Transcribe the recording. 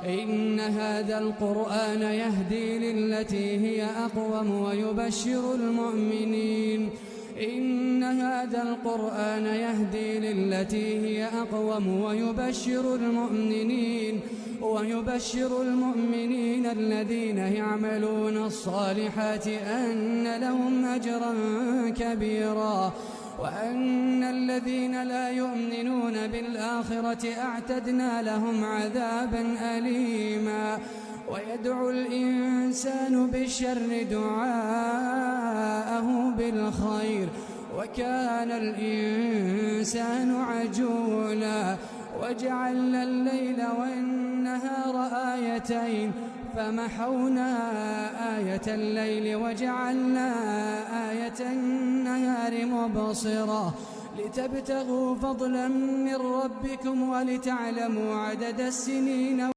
إن هذا القرآن يهدي للتي هي أقوم ويبشر المؤمنين الذين يعملون الصالحات أن لهم أجرا كبيرا وأن الذين لا يؤمنون بالآخرة أعتدنا لهم عذابا أليما. ويدعو الإنسان بالشر دعاءه بالخير وكان الإنسان عجولا. وجعلنا الليل والنهار آيتين فمحونا آية الليل وجعلنا آية النهار مبصرة لتبتغوا فضلا من ربكم ولتعلموا عدد السنين